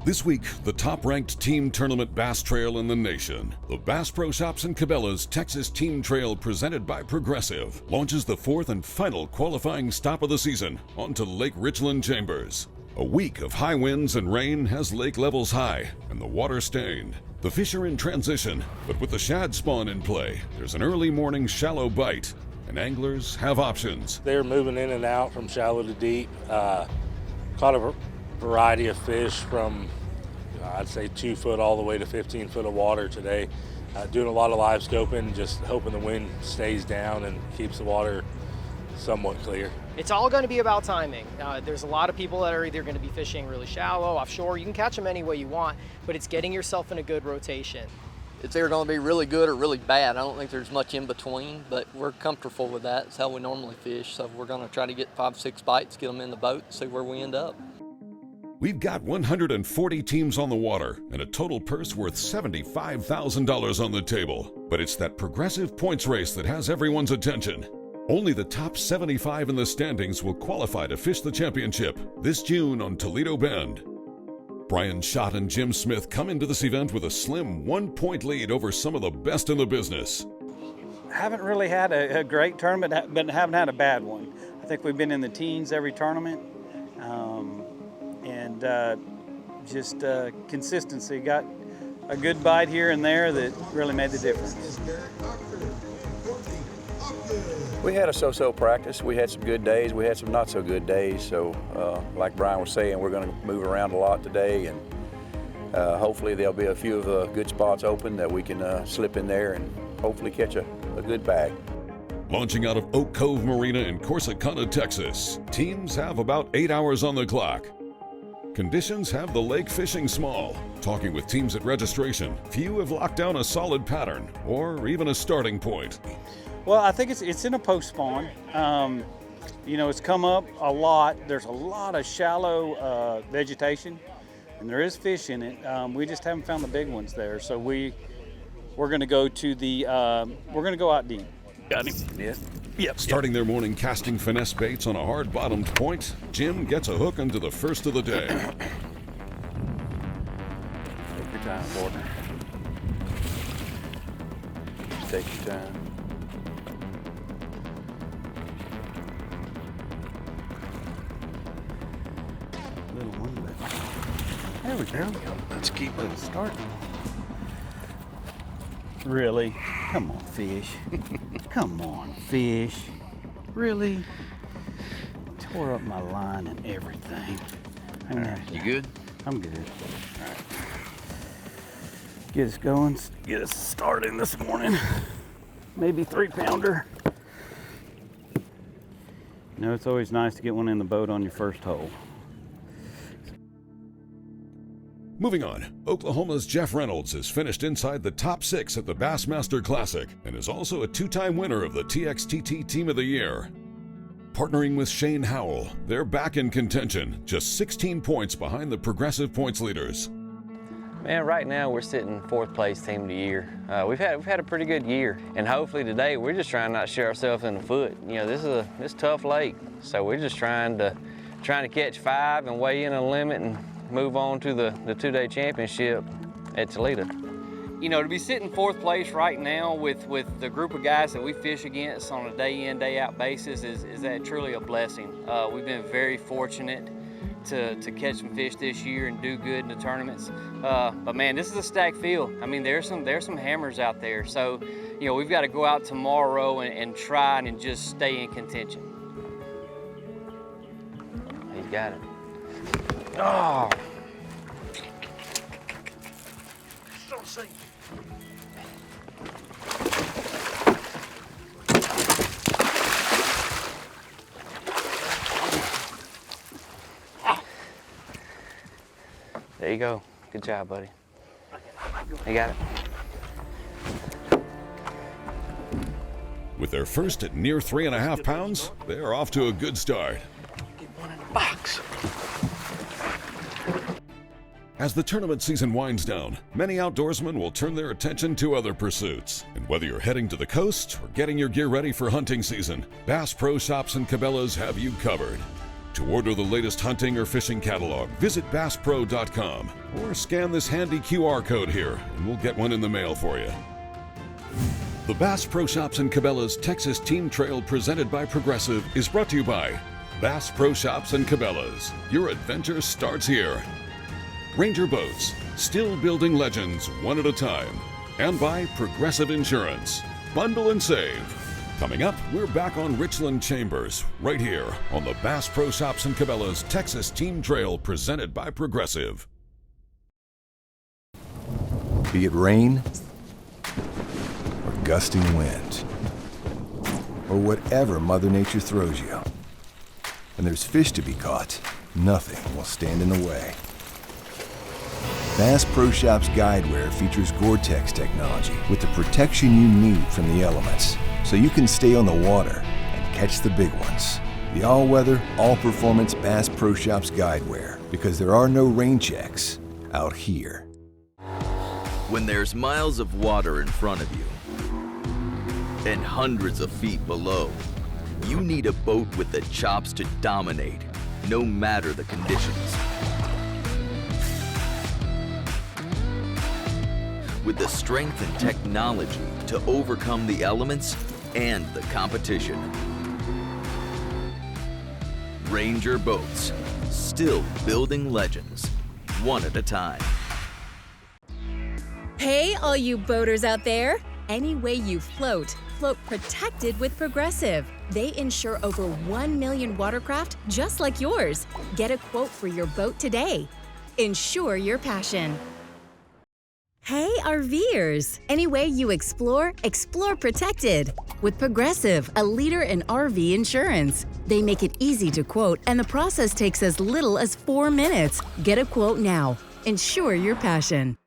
This week, the top-ranked team tournament bass trail in the nation. The Bass Pro Shops and Cabela's Texas Team Trail presented by Progressive launches the fourth and final qualifying stop of the season onto Lake Richland Chambers. A week of high winds and rain has lake levels high and the water stained. The fish are in transition, but with the shad spawn in play, there's an early morning shallow bite, and anglers have options. They're moving in and out from shallow to deep. Caught a variety of fish from, I'd say 2 foot all the way to 15 foot of water today. Doing a lot of live scoping, just hoping the wind stays down and keeps the water somewhat clear. It's all going to be about timing. There's a lot of people that are either going to be fishing really shallow, offshore. You can catch them any way you want, but it's getting yourself in a good rotation. It's either going to be really good or really bad. I don't think there's much in between, but we're comfortable with that. It's how we normally fish, so we're going to try to get 5-6 bites, get them in the boat, and see where we end up. We've got 140 teams on the water and a total purse worth $75,000 on the table. But it's that Progressive points race that has everyone's attention. Only the top 75 in the standings will qualify to fish the championship this June on Toledo Bend. Brian Schott and Jim Smith come into this event with a slim 1-point lead over some of the best in the business. Haven't really had a great tournament, but haven't had a bad one. I think we've been in the teens every tournament. Just consistency. Got a good bite here and there that really made the difference. We had a so-so practice. We had some good days. We had some not so good days. So like Brian was saying, we're going to move around a lot today, and hopefully there'll be a few of the good spots open that we can slip in there and hopefully catch a good bag. Launching out of Oak Cove Marina in Corsicana, Texas, teams have about 8 hours on the clock. Conditions have the lake fishing small. Talking with teams at registration, few have locked down a solid pattern or even a starting point. Well, I think it's in a post spawn. It's come up a lot. There's a lot of shallow vegetation, and there is fish in it. We just haven't found the big ones there. So we're going to go to we're going to go out deep. Got him. Yeah. Yep. Starting their morning casting finesse baits on a hard-bottomed point, Jim gets a hook into the first of the day. Take your time, partner. Take your time. Little one, but there we go. Let's keep it starting. Really? Come on, fish. Come on, fish. Really? Tore up my line and everything. All right, you good? I'm good. All right. Get us going, get us started this morning. Maybe 3-pounder. It's always nice to get one in the boat on your first hole. Moving on, Oklahoma's Jeff Reynolds has finished inside the top 6 at the Bassmaster Classic and is also a 2-time winner of the TXTT Team of the Year. Partnering with Shane Howell, they're back in contention, just 16 points behind the Progressive points leaders. Man, right now we're sitting 4th place Team of the Year. We've had a pretty good year, and hopefully today we're just trying not to shoot ourselves in the foot. This is a tough lake, so we're just trying to catch 5 and weigh in a limit and move on to the 2-day championship at Toledo. To be sitting 4th place right now with the group of guys that we fish against on a day in, day out basis is that truly a blessing. We've been very fortunate to catch some fish this year and do good in the tournaments. But man, this is a stacked field. There's some hammers out there. So, we've got to go out tomorrow and try and just stay in contention. You got it. Oh! So safe. There you go. Good job, buddy. You got it. With their first at near 3.5 pounds, they're off to a good start. Get one in the box. As the tournament season winds down, many outdoorsmen will turn their attention to other pursuits. And whether you're heading to the coast or getting your gear ready for hunting season, Bass Pro Shops and Cabela's have you covered. To order the latest hunting or fishing catalog, visit BassPro.com or scan this handy QR code here and we'll get one in the mail for you. The Bass Pro Shops and Cabela's Texas Team Trail presented by Progressive is brought to you by Bass Pro Shops and Cabela's. Your adventure starts here. Ranger Boats, still building legends one at a time. And by Progressive Insurance. Bundle and save. Coming up, we're back on Richland Chambers, right here on the Bass Pro Shops and Cabela's Texas Team Trail presented by Progressive. Be it rain or gusting wind or whatever Mother Nature throws you. When there's fish to be caught, nothing will stand in the way. Bass Pro Shops Guideware features Gore-Tex technology with the protection you need from the elements, so you can stay on the water and catch the big ones. The all-weather, all-performance Bass Pro Shops Guideware, because there are no rain checks out here. When there's miles of water in front of you and hundreds of feet below, you need a boat with the chops to dominate, no matter the conditions. With the strength and technology to overcome the elements and the competition. Ranger Boats, still building legends, one at a time. Hey, all you boaters out there! Any way you float, float protected with Progressive. They insure over 1 million watercraft just like yours. Get a quote for your boat today. Insure your passion. Hey, RVers! Any way you explore, explore protected. With Progressive, a leader in RV insurance. They make it easy to quote, and the process takes as little as 4 minutes. Get a quote now. Insure your passion.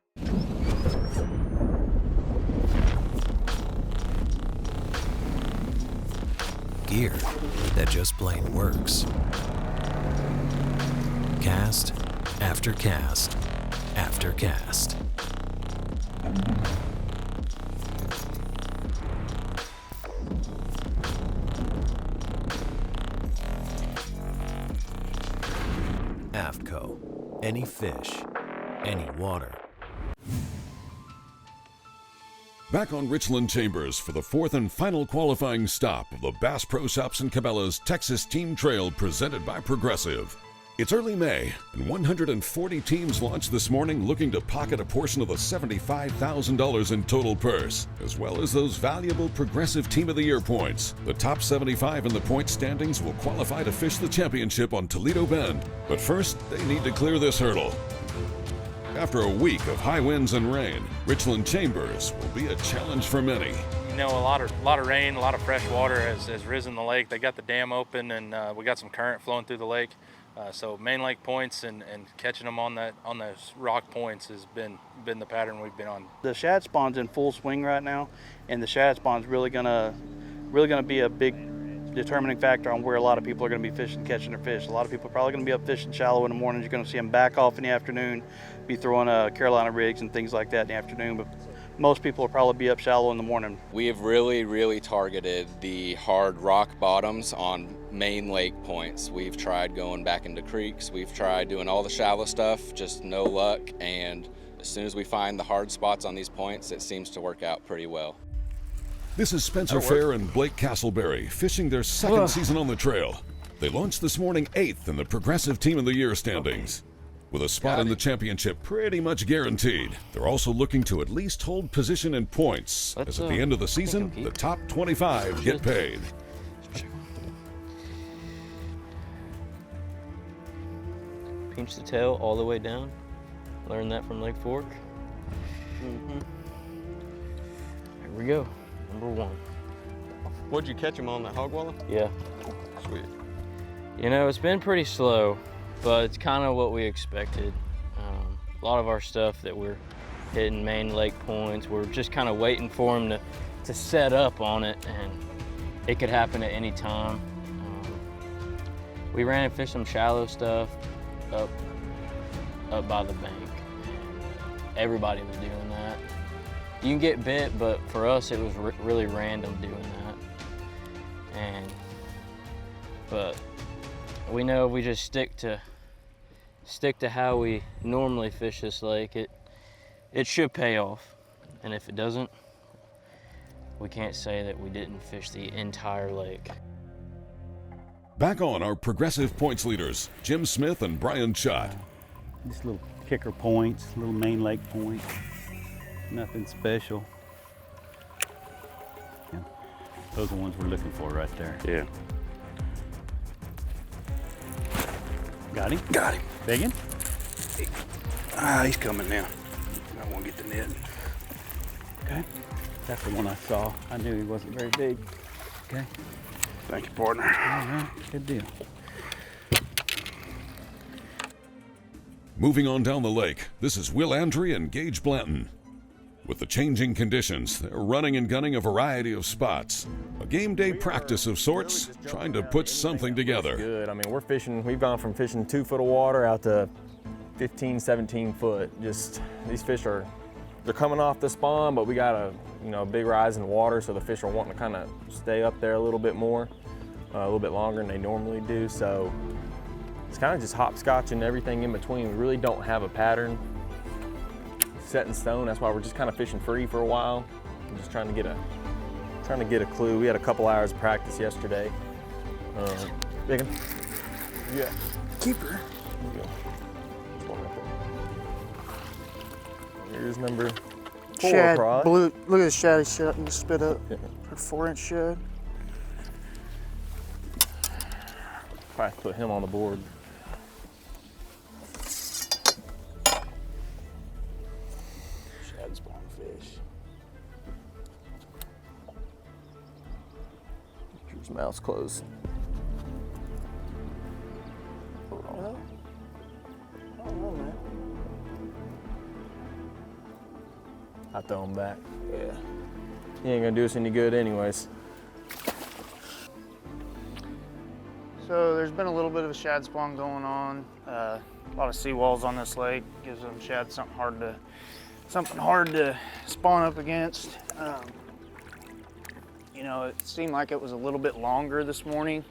Gear that just plain works. Cast after cast after cast. AFCO. Any fish, any water. Back on Richland Chambers for the fourth and final qualifying stop of the Bass Pro Shops and Cabela's Texas Team Trail presented by Progressive. It's early May, and 140 teams launched this morning looking to pocket a portion of the $75,000 in total purse, as well as those valuable Progressive Team of the Year points. The top 75 in the point standings will qualify to fish the championship on Toledo Bend. But first, they need to clear this hurdle. After a week of high winds and rain, Richland Chambers will be a challenge for many. You know, a lot of rain, a lot of fresh water has risen the lake. They got the dam open, and we got some current flowing through the lake. So main lake points and catching them on those rock points has been the pattern we've been on. The shad spawn's in full swing right now, and the shad spawn's really gonna be a big determining factor on where a lot of people are gonna be fishing, catching their fish. A lot of people are probably gonna be up fishing shallow in the mornings. You're gonna see them back off in the afternoon, be throwing Carolina rigs and things like that in the afternoon. But most people will probably be up shallow in the morning. We have really targeted the hard rock bottoms on main lake points. We've tried going back into creeks. We've tried doing all the shallow stuff, just no luck. And as soon as we find the hard spots on these points, it seems to work out pretty well. This is Spencer Fair and Blake Castleberry fishing their second season on the trail. They launched this morning 8th in the Progressive Team of the Year standings. With a spot in the championship pretty much guaranteed, they're also looking to at least hold position in points, as at the end of the season, the top 25 get paid. Pinch the tail all the way down. Learned that from Lake Fork. Here we go, number 1. What'd you catch him on, that hog wallow? Yeah. Sweet. You know, it's been pretty slow, but it's kind of what we expected. A lot of our stuff that we're hitting main lake points, we're just kind of waiting for them to set up on it, and it could happen at any time. We ran and fished some shallow stuff up by the bank. Everybody was doing that. You can get bit, but for us it was really random doing that. But We know if we just stick to how we normally fish this lake, it should pay off. And if it doesn't, we can't say that we didn't fish the entire lake. Back on our Progressive points leaders, Jim Smith and Brian Schott. Just little kicker points, little main lake points. Nothing special. Yeah. Those are the ones we're looking for right there. Yeah. Got him? Got him. Big one? He's coming now. I want to get the net. Okay. That's the one I saw. I knew he wasn't very big. Okay. Thank you, partner. All right. Good deal. Moving on down the lake, this is Will Andry and Gage Blanton. With the changing conditions, they're running and gunning a variety of spots. A game day practice of sorts, trying to put something together. Good. I mean, we're fishing, we've gone from fishing 2 foot of water out to 15, 17 foot. Just, these fish they're coming off the spawn, but we got a big rise in water, so the fish are wanting to kind of stay up there a little bit more, a little bit longer than they normally do. So it's kind of just hopscotching everything in between. We really don't have a pattern set in stone. That's why we're just kind of fishing free for a while. I'm just trying to get a clue. We had a couple hours of practice yesterday. Big one. Yeah. Keeper. There you go. There's one right there. Here's number 4 shad, probably. blue. Look at the shad he's shutting the spit up. Yeah. A 4-inch shad. Probably put him on the board. Shad spawn fish. Keep his mouth closed. Well, I don't know, man. I throw him back. Yeah. He ain't gonna do us any good anyways. So there's been a little bit of a shad spawn going on. A lot of seawalls on this lake gives them shad something hard to spawn up against. It seemed like it was a little bit longer this morning.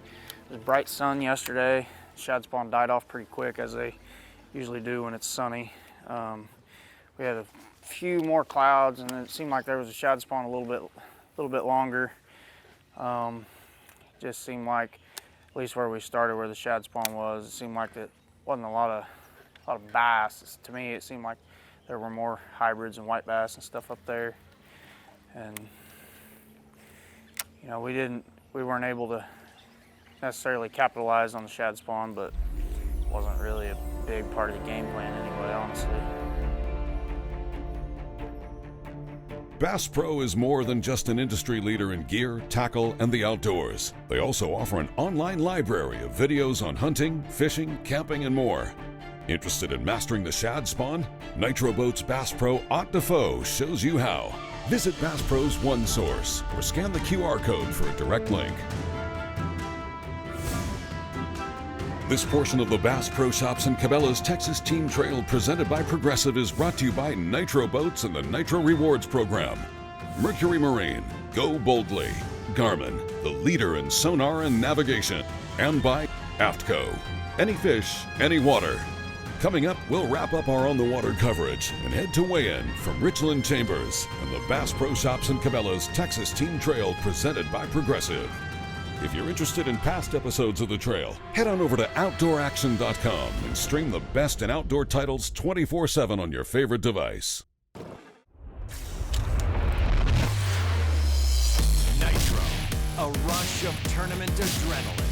It was bright sun yesterday. Shad spawn died off pretty quick, as they usually do when it's sunny. We had a few more clouds, and it seemed like there was a shad spawn a little bit longer. Just seemed like, at least where we started, where the shad spawn was, it seemed like it wasn't a lot of bass. To me, it seemed like there were more hybrids and white bass and stuff up there. And we weren't able to necessarily capitalize on the shad spawn, but it wasn't really a big part of the game plan anyway, honestly. Bass Pro is more than just an industry leader in gear, tackle, and the outdoors. They also offer an online library of videos on hunting, fishing, camping, and more. Interested in mastering the shad spawn? Nitro Boats Bass Pro Haute de Faux shows you how. Visit Bass Pro's One Source or scan the QR code for a direct link. This portion of the Bass Pro Shops and Cabela's Texas Team Trail presented by Progressive is brought to you by Nitro Boats and the Nitro Rewards Program, Mercury Marine, Go Boldly, Garmin, the leader in sonar and navigation, and by AFTCO. Any fish, any water. Coming up, we'll wrap up our on-the-water coverage and head to weigh-in from Richland Chambers and the Bass Pro Shops and Cabela's Texas Team Trail presented by Progressive. If you're interested in past episodes of the trail, head on over to OutdoorAction.com and stream the best in outdoor titles 24/7 on your favorite device. Nitro, a rush of tournament adrenaline.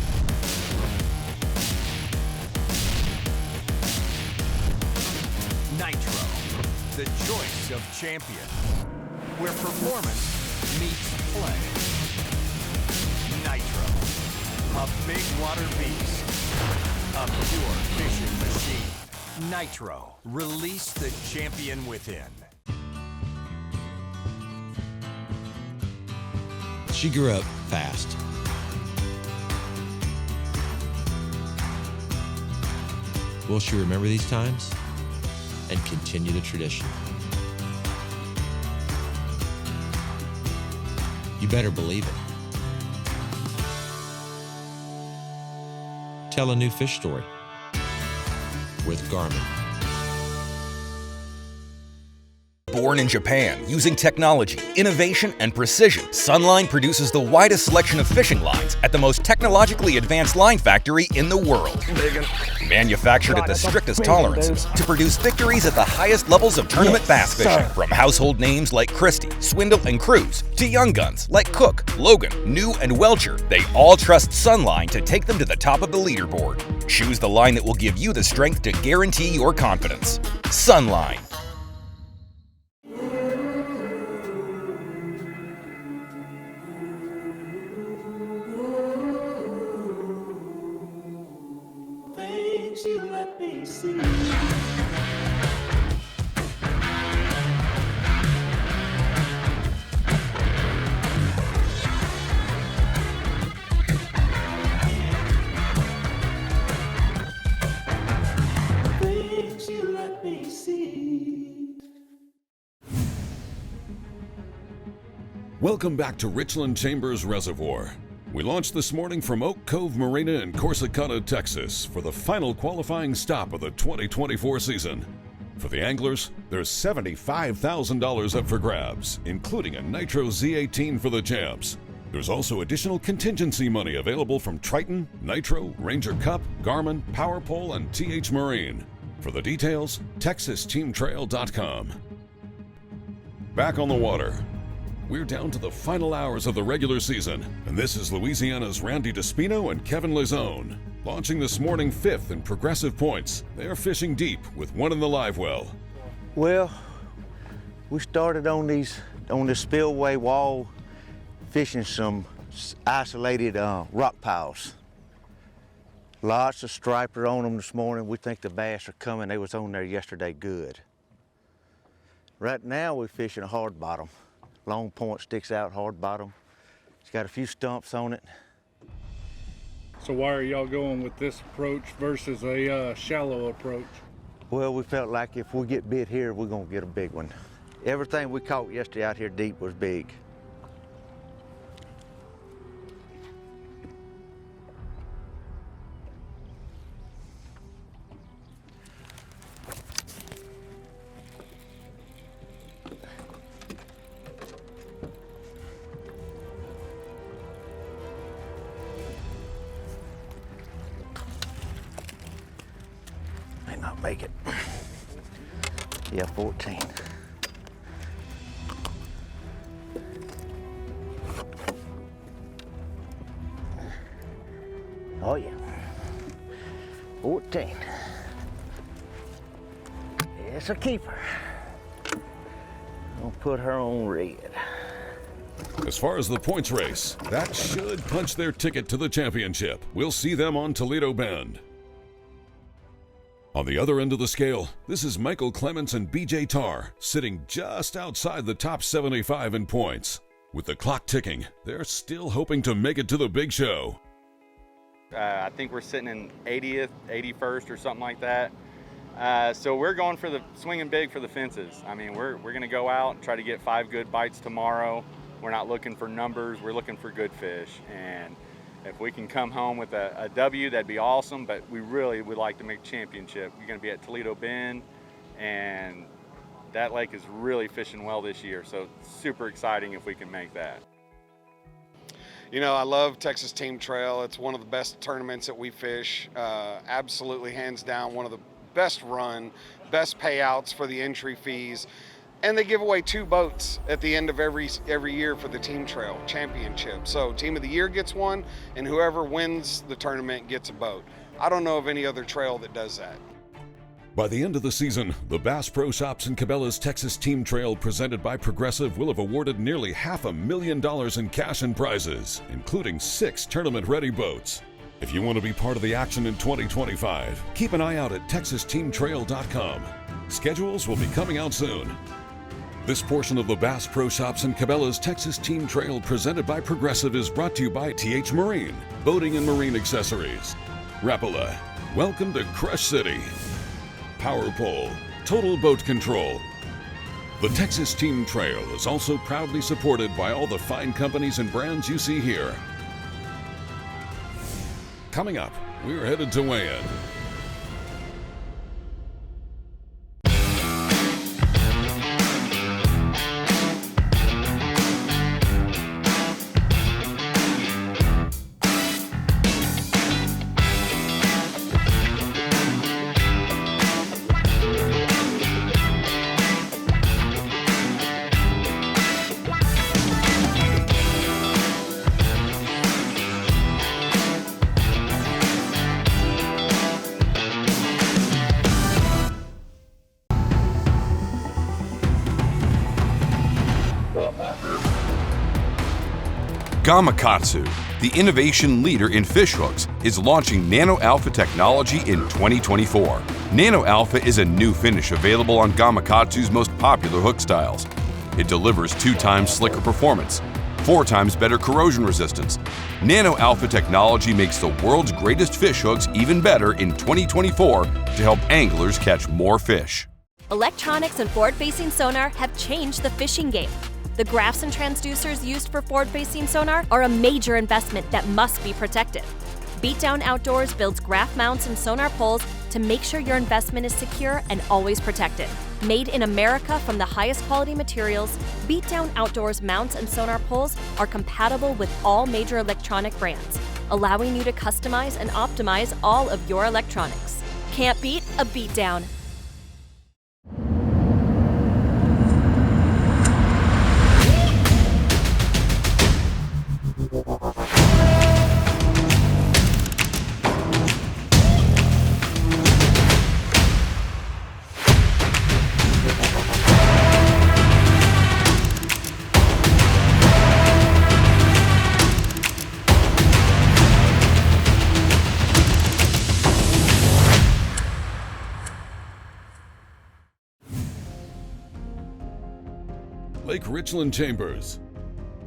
Nitro, the choice of champion, where performance meets play. Nitro, a big water beast, a pure fishing machine. Nitro, release the champion within. She grew up fast. Will she remember these times and continue the tradition? You better believe it. Tell a new fish story with Garmin. Born in Japan, using technology, innovation, and precision, Sunline produces the widest selection of fishing lines at the most technologically advanced line factory in the world. Manufactured at the strictest tolerances to produce victories at the highest levels of tournament bass fishing. From household names like Christie, Swindle, and Cruz, to young guns like Cook, Logan, New, and Welcher, they all trust Sunline to take them to the top of the leaderboard. Choose the line that will give you the strength to guarantee your confidence. Sunline. You let me see. Things you let me see. Welcome back to Richland Chambers Reservoir. We launched this morning from Oak Cove Marina in Corsicana, Texas, for the final qualifying stop of the 2024 season. For the anglers, there's $75,000 up for grabs, including a Nitro Z18 for the champs. There's also additional contingency money available from Triton, Nitro, Ranger Cup, Garmin, PowerPole, and TH Marine. For the details, TexasTeamTrail.com. Back on the water. We're down to the final hours of the regular season, and this is Louisiana's Randy Despino and Kevin Lazone. Launching this morning 5th in progressive points, they're fishing deep with one in the live well. Well, we started on this spillway wall fishing some isolated rock piles. Lots of striper on them this morning. We think the bass are coming. They was on there yesterday good. Right now we're fishing a hard bottom. Long point sticks out, hard bottom. It's got a few stumps on it. So why are y'all going with this approach versus a shallow approach? Well, we felt like if we get bit here, we're gonna get a big one. Everything we caught yesterday out here deep was big. Not make it. Yeah, 14. Oh yeah, 14. It's a keeper. I'll put her on red. As far as the points race, that should punch their ticket to the championship. We'll see them on Toledo Bend. On the other end of the scale, this is Michael Clements and BJ Tarr sitting just outside the top 75 in points. With the clock ticking, they're still hoping to make it to the big show. I think we're sitting in 80th, 81st or something like that. So we're going for the swinging big for the fences. I mean, we're going to go out and try to get 5 good bites tomorrow. We're not looking for numbers, we're looking for good fish. And if we can come home with a W, that'd be awesome, but we really would like to make a championship. We're going to be at Toledo Bend, and that lake is really fishing well this year, so super exciting if we can make that. You know, I love Texas Team Trail. It's one of the best tournaments that we fish. Absolutely, hands down, one of the best run, best payouts for the entry fees. And they give away 2 boats at the end of every year for the Team Trail Championship. So Team of the Year gets one, and whoever wins the tournament gets a boat. I don't know of any other trail that does that. By the end of the season, the Bass Pro Shops and Cabela's Texas Team Trail presented by Progressive will have awarded nearly $500,000 in cash and prizes, including 6 tournament-ready boats. If you want to be part of the action in 2025, keep an eye out at TexasTeamTrail.com. Schedules will be coming out soon. This portion of the Bass Pro Shops and Cabela's Texas Team Trail presented by Progressive is brought to you by TH Marine, Boating and Marine Accessories. Rapala, welcome to Crush City. PowerPole, Total Boat Control. The Texas Team Trail is also proudly supported by all the fine companies and brands you see here. Coming up, we're headed to weigh-in. Gamakatsu, the innovation leader in fish hooks, is launching Nano Alpha technology in 2024. Nano Alpha is a new finish available on Gamakatsu's most popular hook styles. It delivers 2 times slicker performance, 4 times better corrosion resistance. Nano Alpha technology makes the world's greatest fish hooks even better in 2024 to help anglers catch more fish. Electronics and forward-facing sonar have changed the fishing game. The graphs and transducers used for forward-facing sonar are a major investment that must be protected. Beatdown Outdoors builds graph mounts and sonar poles to make sure your investment is secure and always protected. Made in America from the highest quality materials, Beatdown Outdoors mounts and sonar poles are compatible with all major electronic brands, allowing you to customize and optimize all of your electronics. Can't beat a beatdown. Lake Richland Chambers.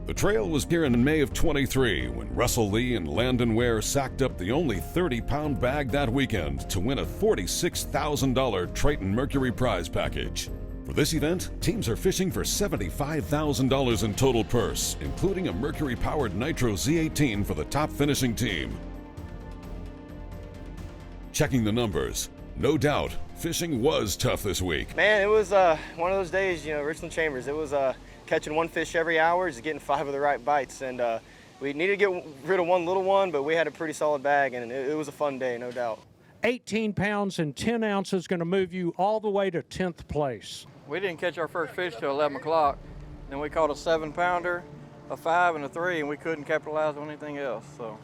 The trail was here in May of 23 when Russell Lee and Landon Ware sacked up the only 30-pound bag that weekend to win a $46,000 Triton Mercury prize package. For this event, teams are fishing for $75,000 in total purse, including a Mercury-powered Nitro Z18 for the top finishing team. Checking the numbers, no doubt, fishing was tough this week. Man, it was one of those days, Richland Chambers. It was catching 1 fish every hour, just getting 5 of the right bites. And we needed to get rid of 1 little one, but we had a pretty solid bag, and it was a fun day, no doubt. 18 pounds and 10 ounces going to move you all the way to 10th place. We didn't catch our first fish till 11 o'clock. Then we caught a 7-pounder, a 5, and a 3, and we couldn't capitalize on anything else. So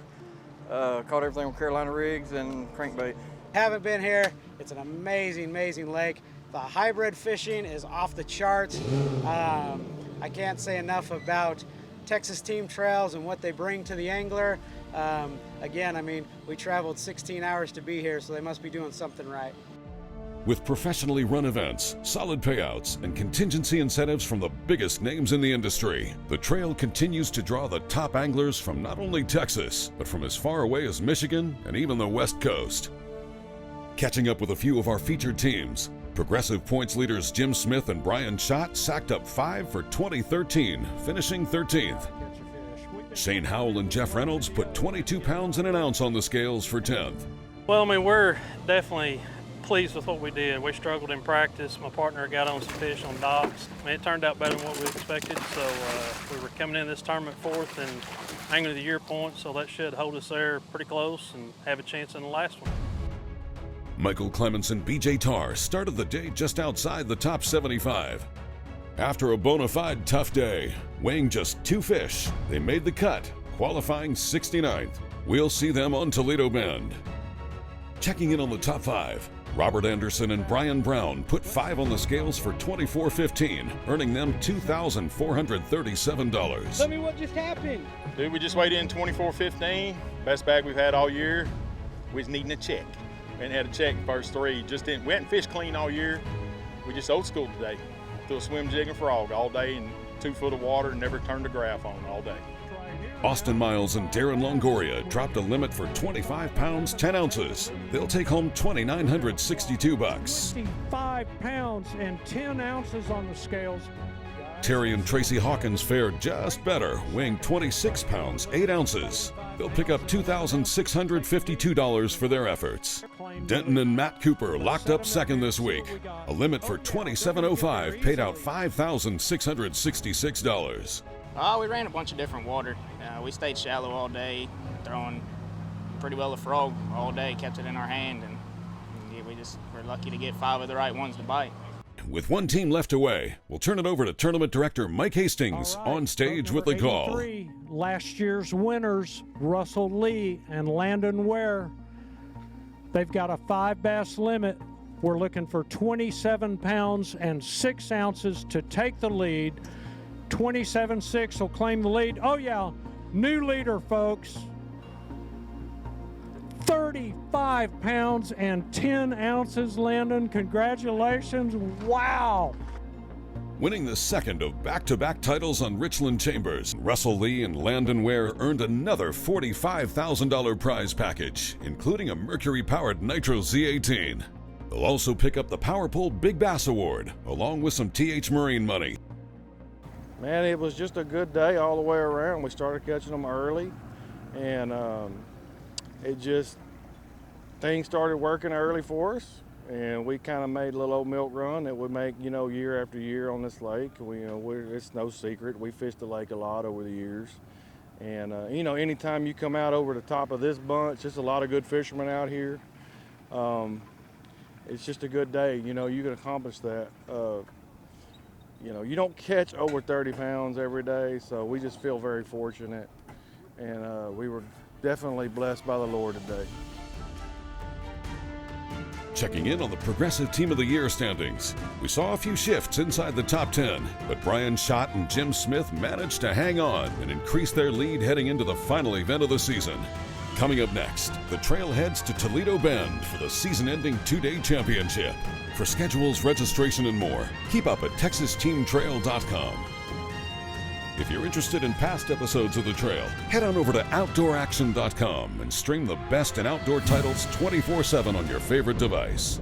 caught everything with Carolina rigs and crankbait. Haven't been here. It's an amazing, amazing lake. The hybrid fishing is off the charts. I can't say enough about Texas Team Trails and what they bring to the angler. Again, I mean, we traveled 16 hours to be here, so they must be doing something right. With professionally run events, solid payouts, and contingency incentives from the biggest names in the industry, the trail continues to draw the top anglers from not only Texas, but from as far away as Michigan and even the West Coast. Catching up with a few of our featured teams, Progressive points leaders Jim Smith and Brian Schott sacked up 5 for 2013, finishing 13th. Shane Howell and Jeff Reynolds put 22 pounds and an ounce on the scales for 10th. Well, I mean, we're definitely pleased with what we did. We struggled in practice. My partner got on some fish on docks. I mean, it turned out better than what we expected, so we were coming in this tournament 4th and Angler of the Year points, so that should hold us there pretty close and have a chance in the last one. Michael Clements and BJ Tarr started the day just outside the top 75. After a bona fide tough day, weighing just 2 fish, they made the cut, qualifying 69th. We'll see them on Toledo Bend. Checking in on the top 5, Robert Anderson and Brian Brown put 5 on the scales for 24.15, earning them $2,437. Tell me what just happened. Dude, we just weighed in 24.15, best bag we've had all year. We was needing a check. And had a check first 3. We hadn't fished clean all year. We just old school today. Threw a swim jig and frog all day in 2 foot of water and never turned a graph on all day. Austin Miles and Darren Longoria dropped a limit for 25 pounds, 10 ounces. They'll take home $2,962. 5 pounds and 10 ounces on the scales. Terry and Tracy Hawkins fared just better, weighing 26 pounds, 8 ounces. They'll pick up $2,652 for their efforts. Denton and Matt Cooper locked up second this week. A limit for $27.05 paid out $5,666. We ran a bunch of different water. We stayed shallow all day, throwing pretty well a frog all day, kept it in our hand, and we just were lucky to get 5 of the right ones to bite. With one team left away, we'll turn it over to Tournament Director Mike Hastings on stage with the call. Last year's winners, Russell Lee and Landon Ware. They've got a 5 bass limit. We're looking for 27 pounds and 6 ounces to take the lead. 27.6 will claim the lead. Oh yeah, new leader, folks. 35 pounds and 10 ounces, Landon. Congratulations. Wow. Winning the second of back-to-back titles on Richland Chambers, Russell Lee and Landon Ware earned another $45,000 prize package, including a Mercury-powered Nitro Z18. They'll also pick up the Power Pull Big Bass Award, along with some TH Marine money. Man, it was just a good day all the way around. We started catching them early, and things started working early for us, and we kind of made a little old milk run that we make, year after year on this lake. It's no secret. We fished the lake a lot over the years, and anytime you come out over the top of this bunch, there's a lot of good fishermen out here. It's just a good day. You can accomplish that. You don't catch over 30 pounds every day, so we just feel very fortunate, and we were definitely blessed by the Lord today. Checking in on the Progressive Team of the Year standings, we saw a few shifts inside the top 10, but Brian Schott and Jim Smith managed to hang on and increase their lead heading into the final event of the season. Coming up next, the trail heads to Toledo Bend for the season-ending 2-day championship. For schedules, registration, and more, keep up at TexasTeamTrail.com. If you're interested in past episodes of the trail, head on over to OutdoorAction.com and stream the best in outdoor titles 24/7 on your favorite device.